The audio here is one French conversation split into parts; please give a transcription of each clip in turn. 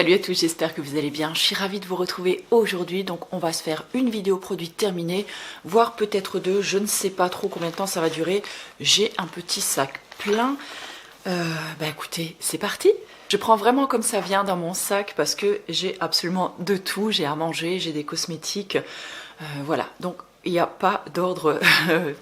Salut à tous, j'espère que vous allez bien. Je suis ravie de vous retrouver aujourd'hui. Donc on va se faire une vidéo produit terminée, voire peut-être deux. Je ne sais pas trop combien de temps ça va durer. J'ai un petit sac plein. Écoutez, c'est parti. Je prends vraiment comme ça vient dans mon sac parce que j'ai absolument de tout. J'ai à manger, j'ai des cosmétiques. Voilà, donc il n'y a pas d'ordre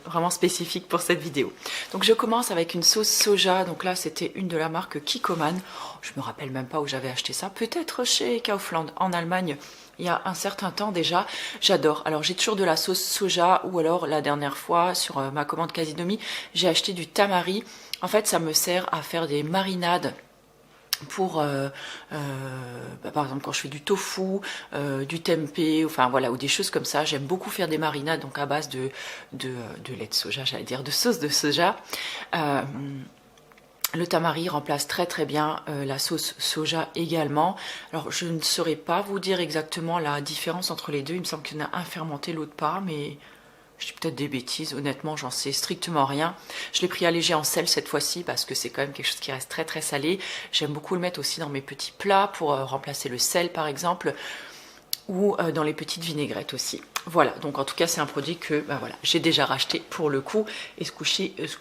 vraiment spécifique pour cette vidéo. Donc je commence avec une sauce soja. Donc là c'était une de la marque Kikkoman. Je me rappelle même pas où j'avais acheté ça. Peut-être chez Kaufland en Allemagne. Il y a un certain temps déjà. J'adore. Alors j'ai toujours de la sauce soja ou alors la dernière fois sur ma commande Casinomi, j'ai acheté du tamari. En fait ça me sert à faire des marinades pour par exemple quand je fais du tofu, du tempeh, enfin voilà, ou des choses comme ça. J'aime beaucoup faire des marinades donc à base de lait de soja, j'allais dire de sauce de soja. Le tamari remplace très très bien la sauce soja également. Alors je ne saurais pas vous dire exactement la différence entre les deux. Il me semble qu'il y en a un fermenté, l'autre pas, mais je dis peut-être des bêtises, honnêtement, j'en sais strictement rien. Je l'ai pris allégé en sel cette fois-ci parce que c'est quand même quelque chose qui reste très très salé. J'aime beaucoup le mettre aussi dans mes petits plats pour remplacer le sel par exemple, ou dans les petites vinaigrettes aussi. Voilà, donc en tout cas c'est un produit que voilà, j'ai déjà racheté pour le coup. Et ce coup-ci, je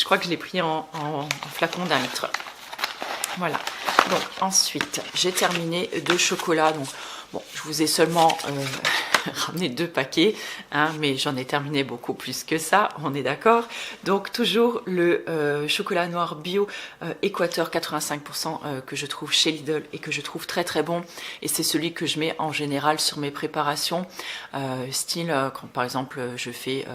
crois que je l'ai pris en flacon d'1 litre. Voilà, donc ensuite j'ai terminé 2 chocolats. Donc bon, je vous ai seulement ramené 2 paquets, hein, mais j'en ai terminé beaucoup plus que ça, on est d'accord. Donc toujours le chocolat noir bio Équateur 85% que je trouve chez Lidl et que je trouve très très bon. Et c'est celui que je mets en général sur mes préparations, style quand par exemple je fais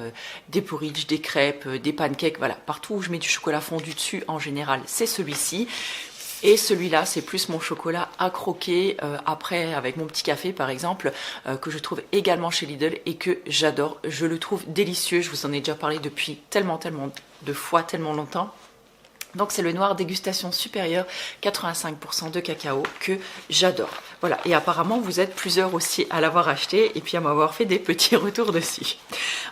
des porridge, des crêpes, des pancakes, voilà, partout où je mets du chocolat fondu dessus en général c'est celui-ci. Et celui-là, c'est plus mon chocolat à croquer après avec mon petit café par exemple, que je trouve également chez Lidl et que j'adore. Je le trouve délicieux, je vous en ai déjà parlé depuis tellement de fois, tellement longtemps. Donc c'est le noir dégustation supérieure 85% de cacao que j'adore. Voilà, et apparemment vous êtes plusieurs aussi à l'avoir acheté et puis à m'avoir fait des petits retours dessus.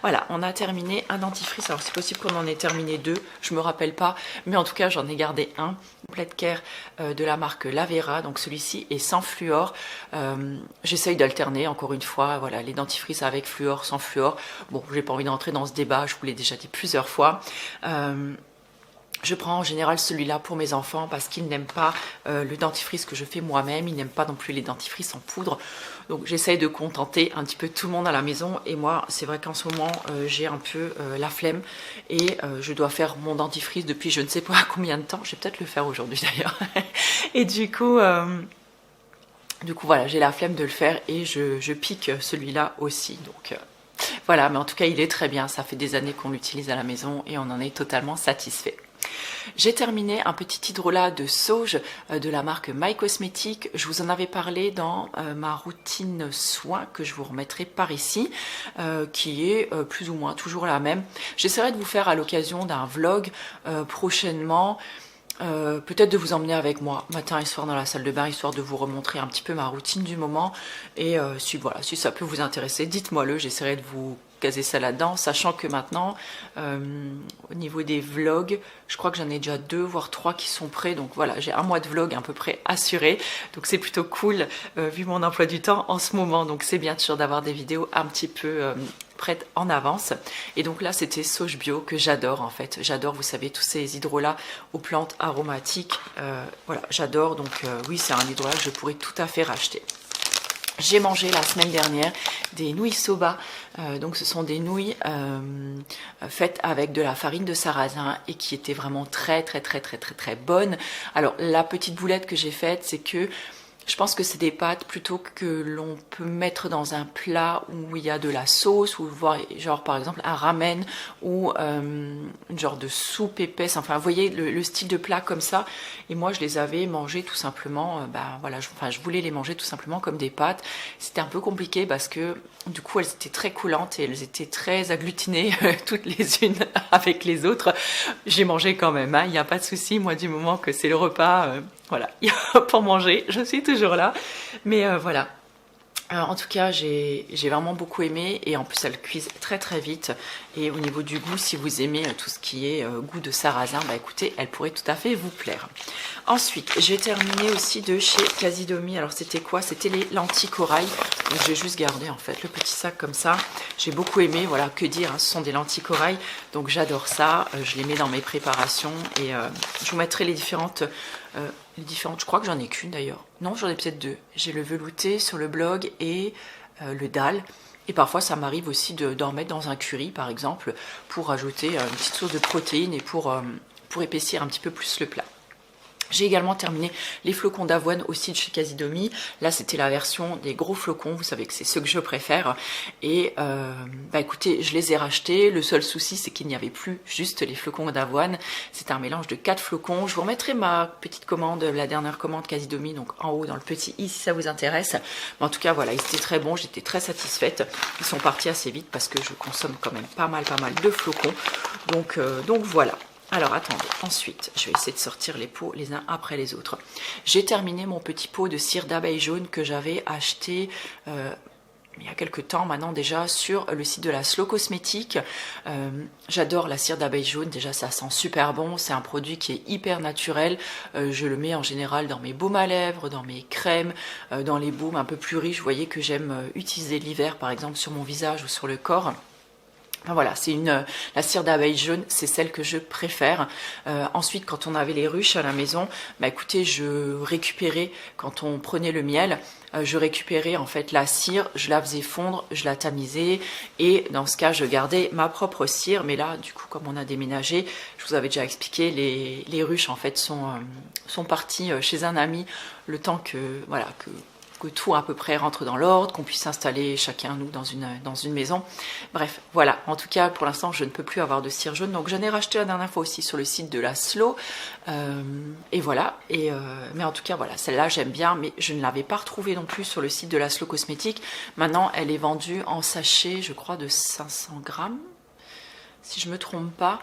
Voilà, on a terminé un dentifrice. Alors c'est possible qu'on en ait terminé 2, je me rappelle pas, mais en tout cas j'en ai gardé un. Complete Care de la marque Lavera, donc celui-ci est sans fluor. J'essaye d'alterner encore une fois, voilà, les dentifrices avec fluor, sans fluor. Bon, j'ai pas envie d'entrer dans ce débat, je vous l'ai déjà dit plusieurs fois. Je prends en général celui-là pour mes enfants parce qu'ils n'aiment pas le dentifrice que je fais moi-même. Ils n'aiment pas non plus les dentifrices en poudre. Donc j'essaye de contenter un petit peu tout le monde à la maison. Et moi, c'est vrai qu'en ce moment, j'ai un peu la flemme. Et je dois faire mon dentifrice depuis je ne sais pas combien de temps. Je vais peut-être le faire aujourd'hui d'ailleurs. Et du coup voilà, j'ai la flemme de le faire. Et je pique celui-là aussi. Donc voilà, mais en tout cas, il est très bien. Ça fait des années qu'on l'utilise à la maison et on en est totalement satisfait. J'ai terminé un petit hydrolat de sauge de la marque My Cosmetics. Je vous en avais parlé dans ma routine soins que je vous remettrai par ici, qui est plus ou moins toujours la même. J'essaierai de vous faire à l'occasion d'un vlog prochainement. Peut-être de vous emmener avec moi matin et soir dans la salle de bain, histoire de vous remontrer un petit peu ma routine du moment. Et si ça peut vous intéresser, dites-moi-le, j'essaierai de vous caser ça là-dedans, sachant que maintenant, au niveau des vlogs, je crois que j'en ai déjà 2 voire 3 qui sont prêts. Donc voilà, j'ai un mois de vlog à peu près assuré. Donc c'est plutôt cool, vu mon emploi du temps en ce moment. Donc c'est bien toujours d'avoir des vidéos un petit peu prête en avance. Et donc là c'était sauge bio que j'adore en fait. J'adore, vous savez, tous ces hydrolats aux plantes aromatiques. Voilà, j'adore. Donc oui, c'est un hydrolat que je pourrais tout à fait racheter. J'ai mangé la semaine dernière des nouilles soba. Donc ce sont des nouilles faites avec de la farine de sarrasin et qui étaient vraiment très bonnes. Alors la petite boulette que j'ai faite, c'est que je pense que c'est des pâtes plutôt que l'on peut mettre dans un plat où il y a de la sauce, ou voir genre par exemple un ramen ou une genre de soupe épaisse. Enfin, vous voyez le style de plat comme ça. Et moi, je les avais mangés tout simplement. Voilà, je voulais les manger tout simplement comme des pâtes. C'était un peu compliqué parce que du coup, elles étaient très coulantes et elles étaient très agglutinées toutes les unes avec les autres. J'ai mangé quand même, hein, il n'y a pas de souci. Moi, du moment que c'est le repas, voilà, pour manger, je suis toujours là. Mais voilà. En tout cas, j'ai vraiment beaucoup aimé et en plus elle cuise très très vite. Et au niveau du goût, si vous aimez tout ce qui est goût de sarrasin, bah écoutez, elle pourrait tout à fait vous plaire. Ensuite, j'ai terminé aussi de chez Casidomi. Alors c'était quoi? C'était les lentilles corail. Donc j'ai juste gardé en fait le petit sac comme ça. J'ai beaucoup aimé, voilà, que dire, hein, ce sont des lentilles corail. Donc j'adore ça, je les mets dans mes préparations et je vous mettrai les différentes, je crois que j'en ai qu'une d'ailleurs. Non, j'en ai peut-être deux. J'ai le velouté sur le blog et le dalle. Et parfois, ça m'arrive aussi d'en mettre dans un curry, par exemple, pour ajouter une petite source de protéines et pour épaissir un petit peu plus le plat. J'ai également terminé les flocons d'avoine aussi de chez Casidomi. Là, c'était la version des gros flocons. Vous savez que c'est ceux que je préfère. Et bah écoutez, je les ai rachetés. Le seul souci, c'est qu'il n'y avait plus juste les flocons d'avoine. C'est un mélange de 4 flocons. Je vous remettrai ma petite commande, la dernière commande Casidomi, donc en haut dans le petit i si ça vous intéresse. Mais en tout cas, voilà, ils étaient très bons. J'étais très satisfaite. Ils sont partis assez vite parce que je consomme quand même pas mal de flocons. Donc voilà. Alors attendez, ensuite je vais essayer de sortir les pots les uns après les autres. J'ai terminé mon petit pot de cire d'abeille jaune que j'avais acheté il y a quelques temps maintenant déjà sur le site de la Slow Cosmétique. J'adore la cire d'abeille jaune, déjà ça sent super bon, c'est un produit qui est hyper naturel. Je le mets en général dans mes baumes à lèvres, dans mes crèmes, dans les baumes un peu plus riches. Vous voyez que j'aime utiliser l'hiver par exemple sur mon visage ou sur le corps. Enfin, voilà, c'est la cire d'abeille jaune, c'est celle que je préfère. Ensuite, quand on avait les ruches à la maison, bah écoutez, je récupérais, quand on prenait le miel, je récupérais en fait la cire, je la faisais fondre, je la tamisais et dans ce cas, je gardais ma propre cire. Mais là, du coup, comme on a déménagé, je vous avais déjà expliqué, les ruches en fait sont parties chez un ami le temps que voilà que tout à peu près rentre dans l'ordre, qu'on puisse s'installer chacun nous dans une maison. Bref, voilà. En tout cas, pour l'instant, je ne peux plus avoir de cire jaune. Donc, j'en ai racheté la dernière fois aussi sur le site de la Slow. Et voilà. Mais en tout cas, voilà. Celle-là, j'aime bien, mais je ne l'avais pas retrouvée non plus sur le site de la Slow Cosmétique. Maintenant, elle est vendue en sachet, je crois, de 500 grammes, si je ne me trompe pas.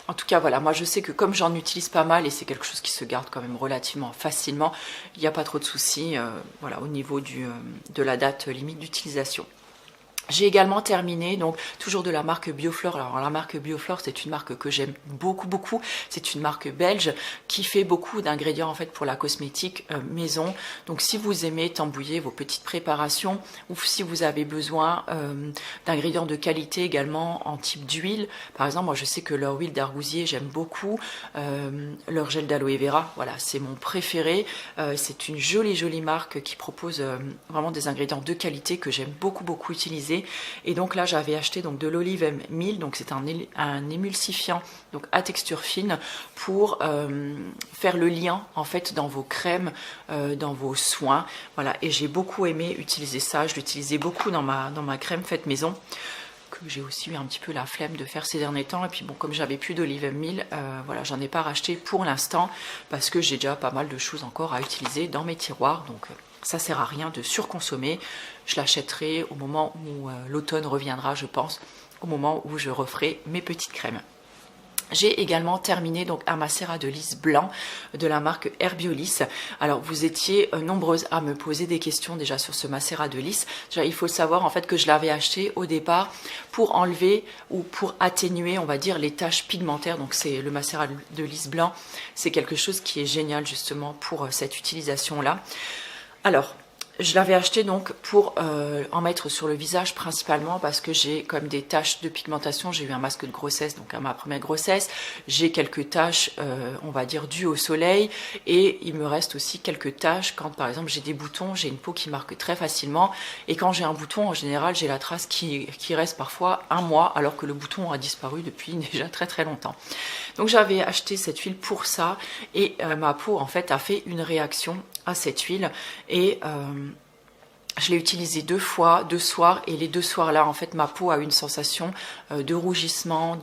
En tout cas, voilà, moi je sais que comme j'en utilise pas mal et c'est quelque chose qui se garde quand même relativement facilement, il n'y a pas trop de soucis voilà, au niveau de la date limite d'utilisation. J'ai également terminé, donc toujours de la marque Bioflore. Alors la marque Bioflore, c'est une marque que j'aime beaucoup. C'est une marque belge qui fait beaucoup d'ingrédients en fait pour la cosmétique maison. Donc si vous aimez tambouiller vos petites préparations ou si vous avez besoin d'ingrédients de qualité également en type d'huile. Par exemple, moi je sais que leur huile d'argousier, j'aime beaucoup. Leur gel d'aloe vera, voilà, c'est mon préféré. C'est une jolie marque qui propose vraiment des ingrédients de qualité que j'aime beaucoup utiliser. Et donc là j'avais acheté donc de l'olive M1000, donc c'est un émulsifiant donc à texture fine pour faire le lien en fait dans vos crèmes, dans vos soins, voilà. Et j'ai beaucoup aimé utiliser ça, je l'utilisais beaucoup dans ma crème faite maison, que j'ai aussi eu un petit peu la flemme de faire ces derniers temps. Et puis bon, comme j'avais plus d'olive M1000, voilà, j'en ai pas racheté pour l'instant parce que j'ai déjà pas mal de choses encore à utiliser dans mes tiroirs, donc ça sert à rien de surconsommer. Je l'achèterai au moment où l'automne reviendra, je pense, au moment où je referai mes petites crèmes. J'ai également terminé donc un macérat de lys blanc de la marque Herbiolis. Alors vous étiez nombreuses à me poser des questions déjà sur ce macérat de lys. Déjà il faut savoir en fait que je l'avais acheté au départ pour enlever ou pour atténuer on va dire les taches pigmentaires. Donc c'est le macérat de lys blanc, c'est quelque chose qui est génial justement pour cette utilisation là. Alors, je l'avais acheté donc pour en mettre sur le visage principalement parce que j'ai quand même des taches de pigmentation. J'ai eu un masque de grossesse, donc à ma première grossesse. J'ai quelques taches, on va dire, dues au soleil. Et il me reste aussi quelques taches quand, par exemple, j'ai des boutons. J'ai une peau qui marque très facilement. Et quand j'ai un bouton, en général, j'ai la trace qui reste parfois un mois alors que le bouton a disparu depuis déjà très longtemps. Donc j'avais acheté cette huile pour ça. Et ma peau, en fait, a fait une réaction à cette huile. Et je l'ai utilisé 2 fois, 2 soirs, et les 2 soirs-là, en fait, ma peau a eu une sensation de rougissement,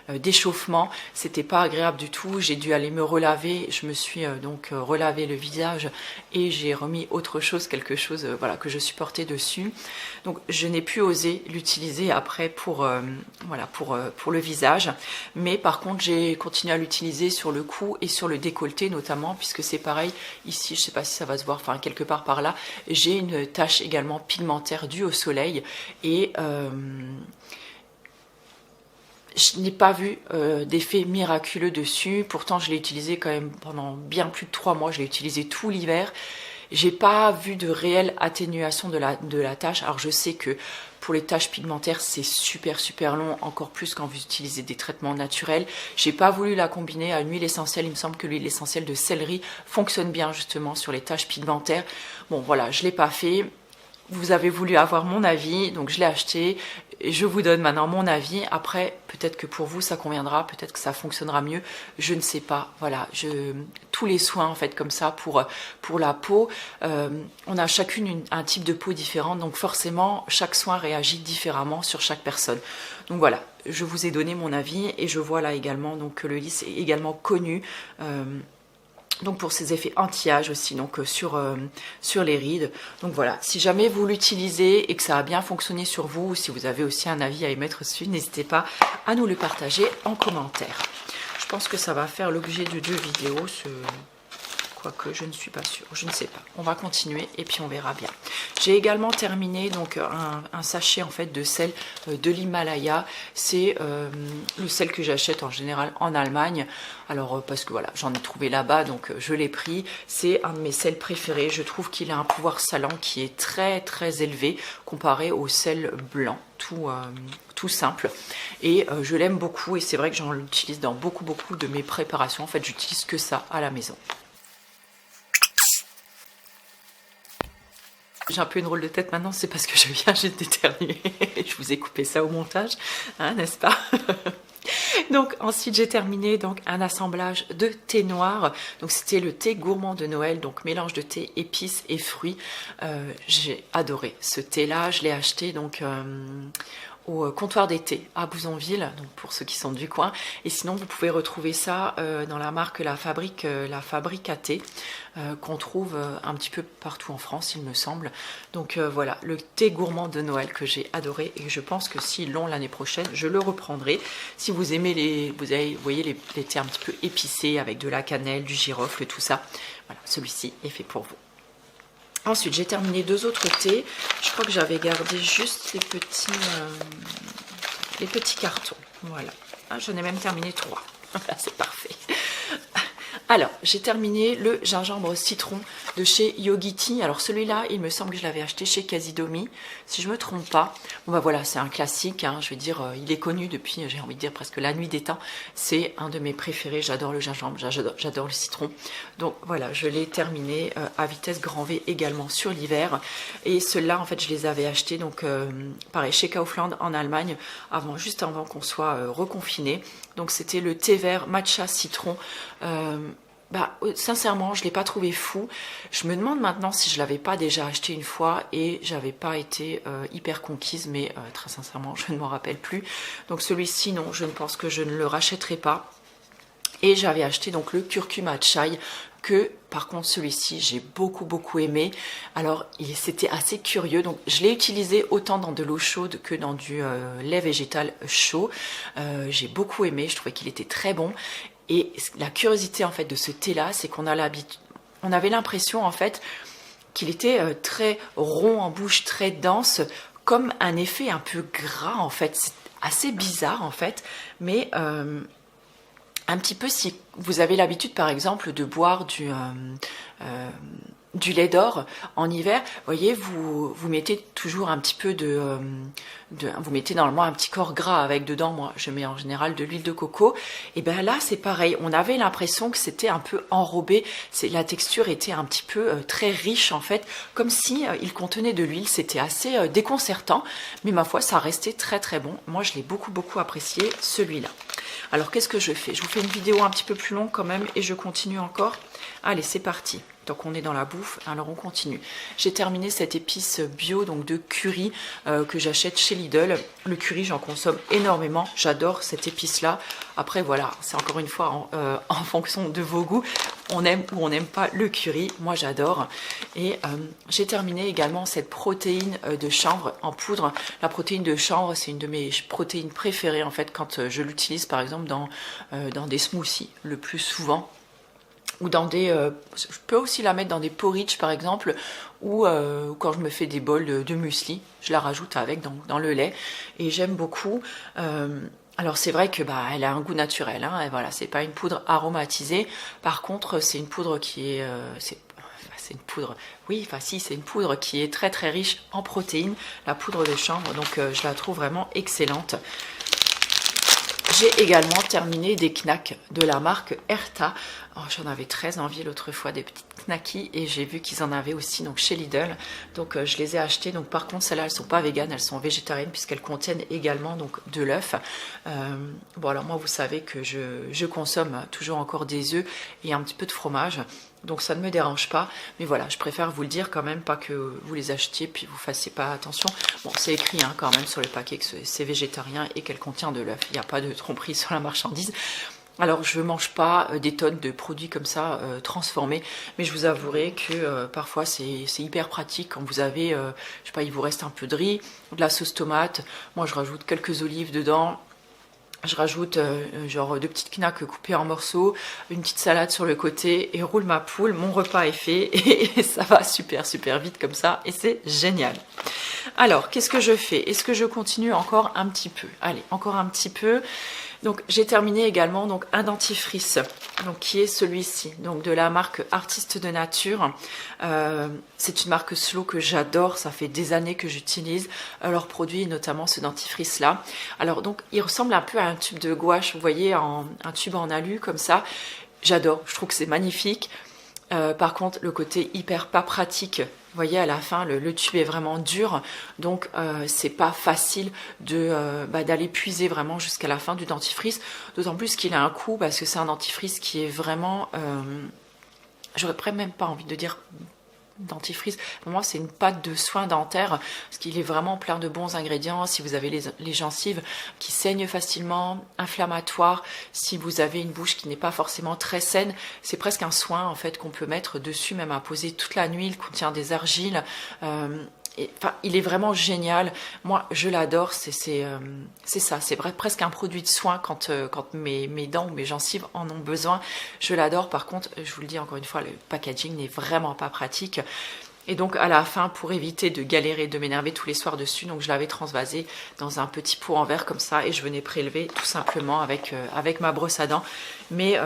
d'échauffement. C'était pas agréable du tout. J'ai dû aller me relaver. Je me suis donc relavé le visage et j'ai remis autre chose, quelque chose voilà, que je supportais dessus. Donc, je n'ai plus osé l'utiliser après pour le visage. Mais par contre, j'ai continué à l'utiliser sur le cou et sur le décolleté notamment, puisque c'est pareil. Ici, je sais pas si ça va se voir, enfin quelque part par là, j'ai une une tache également pigmentaire due au soleil et je n'ai pas vu d'effet miraculeux dessus. Pourtant, je l'ai utilisé quand même pendant bien plus de 3 mois. Je l'ai utilisé tout l'hiver. J'ai pas vu de réelle atténuation de la tache. Alors, je sais que pour les taches pigmentaires, c'est super long, encore plus quand vous utilisez des traitements naturels. J'ai pas voulu la combiner à une huile essentielle. Il me semble que l'huile essentielle de céleri fonctionne bien justement sur les taches pigmentaires. Bon, voilà, je l'ai pas fait. Vous avez voulu avoir mon avis, donc je l'ai acheté. Et je vous donne maintenant mon avis. Après, peut-être que pour vous, ça conviendra, peut-être que ça fonctionnera mieux. Je ne sais pas. Voilà, tous les soins, en fait, comme ça, pour la peau, on a chacune un type de peau différent. Donc forcément, chaque soin réagit différemment sur chaque personne. Donc voilà, je vous ai donné mon avis. Et je vois là également donc, que le lys est également connu. Donc pour ses effets anti-âge aussi, donc sur les rides. Donc voilà, si jamais vous l'utilisez et que ça a bien fonctionné sur vous, ou si vous avez aussi un avis à émettre dessus, n'hésitez pas à nous le partager en commentaire. Je pense que ça va faire l'objet de 2 vidéos, quoique je ne suis pas sûre, je ne sais pas. On va continuer et puis on verra bien. J'ai également terminé donc un sachet en fait de sel de l'Himalaya. C'est le sel que j'achète en général en Allemagne. Alors parce que voilà, j'en ai trouvé là-bas, donc je l'ai pris. C'est un de mes sels préférés. Je trouve qu'il a un pouvoir salant qui est très élevé comparé au sel blanc, tout simple. Et je l'aime beaucoup et c'est vrai que j'en utilise dans beaucoup de mes préparations. En fait, j'utilise que ça à la maison. J'ai un peu une drôle de tête maintenant, c'est parce que je viens juste d'éternuer. Je vous ai coupé ça au montage, hein, n'est-ce pas? Donc ensuite j'ai terminé donc un assemblage de thé noir. Donc c'était le thé gourmand de Noël, donc mélange de thé, épices et fruits. J'ai adoré ce thé là, je l'ai acheté donc au comptoir des thés à Bouzonville, donc pour ceux qui sont du coin. Et sinon vous pouvez retrouver ça dans la marque La Fabrique à thé, qu'on trouve un petit peu partout en France il me semble. Donc voilà, le thé gourmand de Noël que j'ai adoré et je pense que s'ils l'ont l'année prochaine, je le reprendrai. Si vous aimez vous voyez les thés un petit peu épicés avec de la cannelle, du girofle, tout ça, voilà, celui-ci est fait pour vous. Ensuite, j'ai terminé 2 autres thés. Je crois que j'avais gardé juste les petits cartons. Voilà. Ah, j'en ai même terminé 3. Voilà, c'est parfait. Alors, j'ai terminé le gingembre citron de chez Yogiti. Alors celui-là, il me semble que je l'avais acheté chez Casidomi, si je me trompe pas. Bon bah voilà, c'est un classique, hein, je vais dire, il est connu depuis, j'ai envie de dire, presque la nuit des temps. C'est un de mes préférés, j'adore le gingembre, j'adore le citron. Donc voilà, je l'ai terminé à vitesse grand V également sur l'hiver. Et ceux-là, en fait, je les avais achetés, donc pareil, chez Kaufland en Allemagne, juste avant qu'on soit reconfiné. Donc c'était le thé vert matcha citron. Sincèrement, je ne l'ai pas trouvé fou. Je me demande maintenant si je ne l'avais pas déjà acheté une fois et j'avais pas été hyper conquise, mais très sincèrement, je ne m'en rappelle plus. Donc celui-ci, non, je ne pense que je ne le rachèterai pas. Et j'avais acheté donc le curcuma chai que par contre celui-ci j'ai beaucoup aimé. Alors c'était assez curieux, donc je l'ai utilisé autant dans de l'eau chaude que dans du lait végétal chaud. J'ai beaucoup aimé, je trouvais qu'il était très bon. Et la curiosité en fait de ce thé là, c'est qu'on avait l'impression en fait qu'il était très rond en bouche, très dense, comme un effet un peu gras en fait. C'est assez bizarre en fait, mais un petit peu si vous avez l'habitude par exemple de boire du lait d'or en hiver, vous voyez, vous mettez toujours un petit peu vous mettez normalement un petit corps gras avec dedans, moi je mets en général de l'huile de coco, et bien là c'est pareil, on avait l'impression que c'était un peu enrobé, la texture était un petit peu très riche en fait, comme si il contenait de l'huile, c'était assez déconcertant, mais ma foi ça restait très bon, moi je l'ai beaucoup apprécié celui-là. Alors qu'est-ce que je fais? Je vous fais une vidéo un petit peu plus longue quand même et je continue encore. Allez, c'est parti. Donc on est dans la bouffe, alors on continue. J'ai terminé cette épice bio donc de curry que j'achète chez Lidl. Le curry, j'en consomme énormément. J'adore cette épice-là. Après voilà, c'est encore une fois en fonction de vos goûts. On aime ou on n'aime pas le curry. Moi j'adore. Et j'ai terminé également cette protéine de chanvre en poudre. La protéine de chanvre, c'est une de mes protéines préférées en fait quand je l'utilise par exemple dans des smoothies le plus souvent. ou dans des... je peux aussi la mettre dans des porridge par exemple, ou quand je me fais des bols de muesli, je la rajoute avec dans le lait, et j'aime beaucoup. Alors c'est vrai que bah elle a un goût naturel, hein, et voilà, c'est pas une poudre aromatisée. Par contre, c'est une poudre qui est... c'est une poudre, oui, enfin si, c'est une poudre qui est très très riche en protéines, la poudre de chanvre, donc je la trouve vraiment excellente. J'ai également terminé des knacks de la marque Erta. Oh, j'en avais très envie l'autre fois, des petites knackis, et j'ai vu qu'ils en avaient aussi donc chez Lidl. Donc je les ai achetés. Donc par contre, celles-là, elles sont pas véganes, elles sont végétariennes puisqu'elles contiennent également donc de l'œuf. Bon alors moi, vous savez que je consomme toujours encore des œufs et un petit peu de fromage. Donc ça ne me dérange pas, mais voilà, je préfère vous le dire quand même, pas que vous les achetiez puis vous fassiez pas attention. Bon, c'est écrit hein, quand même sur le paquet que c'est végétarien et qu'elle contient de l'œuf. Il n'y a pas de tromperie sur la marchandise. Alors je ne mange pas des tonnes de produits comme ça transformés, mais je vous avouerai que parfois c'est hyper pratique quand vous avez, je sais pas, il vous reste un peu de riz, de la sauce tomate, moi je rajoute quelques olives dedans. Je rajoute genre 2 petites knacks coupées en morceaux, une petite salade sur le côté et roule ma poule, mon repas est fait et ça va super super vite comme ça et c'est génial. Alors qu'est-ce que je fais? Est-ce que je continue encore un petit peu? Allez, encore un petit peu. Donc j'ai terminé également donc un dentifrice, donc qui est celui-ci, donc de la marque Artiste de Nature. C'est une marque Slow que j'adore, ça fait des années que j'utilise leurs produits, notamment ce dentifrice là. Alors donc il ressemble un peu à un tube de gouache, vous voyez, un tube en alu comme ça. J'adore, je trouve que c'est magnifique. Par contre, le côté hyper pas pratique, vous voyez à la fin le tube est vraiment dur, donc c'est pas facile d'aller puiser vraiment jusqu'à la fin du dentifrice, d'autant plus qu'il a un coût parce que c'est un dentifrice qui est vraiment, j'aurais presque même pas envie de dire dentifrice, pour moi c'est une pâte de soins dentaires parce qu'il est vraiment plein de bons ingrédients. Si vous avez les gencives qui saignent facilement, inflammatoires, si vous avez une bouche qui n'est pas forcément très saine, c'est presque un soin en fait qu'on peut mettre dessus, même à poser toute la nuit. Il contient des argiles, enfin, il est vraiment génial. Moi, je l'adore. C'est ça. C'est presque un produit de soin quand mes dents ou mes gencives en ont besoin. Je l'adore. Par contre, je vous le dis encore une fois, le packaging n'est vraiment pas pratique. Et donc, à la fin, pour éviter de galérer, de m'énerver tous les soirs dessus, donc je l'avais transvasé dans un petit pot en verre comme ça et je venais prélever tout simplement avec ma brosse à dents. Mais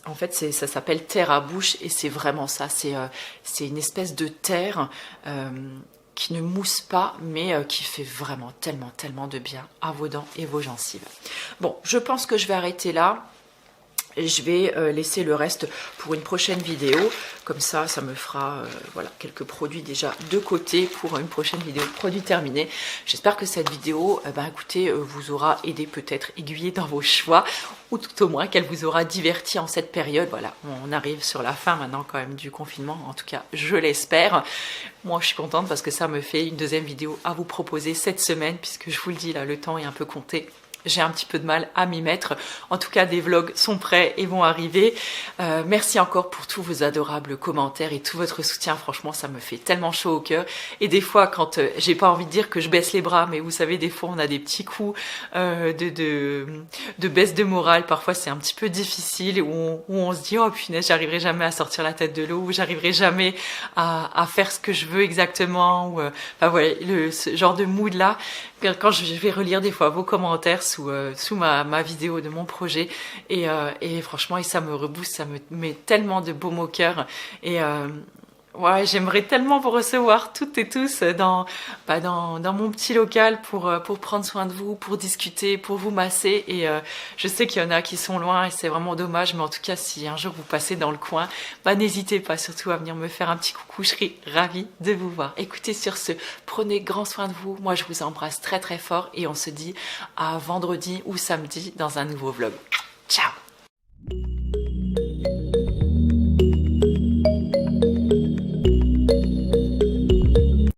en fait, ça s'appelle terre à bouche et c'est vraiment ça. C'est une espèce de terre qui ne mousse pas, mais qui fait vraiment tellement de bien à vos dents et vos gencives. Bon, je pense que je vais arrêter là. Et je vais laisser le reste pour une prochaine vidéo. Comme ça, ça me fera voilà, quelques produits déjà de côté pour une prochaine vidéo de produits terminés. J'espère que cette vidéo écoutez, vous aura aidé, peut-être aiguillé dans vos choix, ou tout au moins qu'elle vous aura diverti en cette période. Voilà, on arrive sur la fin maintenant quand même du confinement. En tout cas, je l'espère. Moi, je suis contente parce que ça me fait une deuxième vidéo à vous proposer cette semaine, puisque je vous le dis, là, le temps est un peu compté. J'ai un petit peu de mal à m'y mettre. En tout cas, des vlogs sont prêts et vont arriver. Merci encore pour tous vos adorables commentaires et tout votre soutien. Franchement, ça me fait tellement chaud au cœur. Et des fois, quand j'ai pas envie de dire que je baisse les bras, mais vous savez, des fois, on a des petits coups de baisse de morale. Parfois, c'est un petit peu difficile où on se dit, oh punaise, j'arriverai jamais à sortir la tête de l'eau, ou j'arriverai jamais à faire ce que je veux exactement. Ou, enfin, voilà, ce genre de mood-là. Quand je vais relire des fois vos commentaires sous ma vidéo de mon projet et franchement ça me rebooste, ça me met tellement de baume au cœur et ouais, j'aimerais tellement vous recevoir toutes et tous dans mon petit local pour prendre soin de vous, pour discuter, pour vous masser et je sais qu'il y en a qui sont loin et c'est vraiment dommage, mais en tout cas si un jour vous passez dans le coin, n'hésitez pas surtout à venir me faire un petit coucou, je serai ravie de vous voir. Écoutez, sur ce, prenez grand soin de vous, moi je vous embrasse très fort et on se dit à vendredi ou samedi dans un nouveau vlog. Ciao!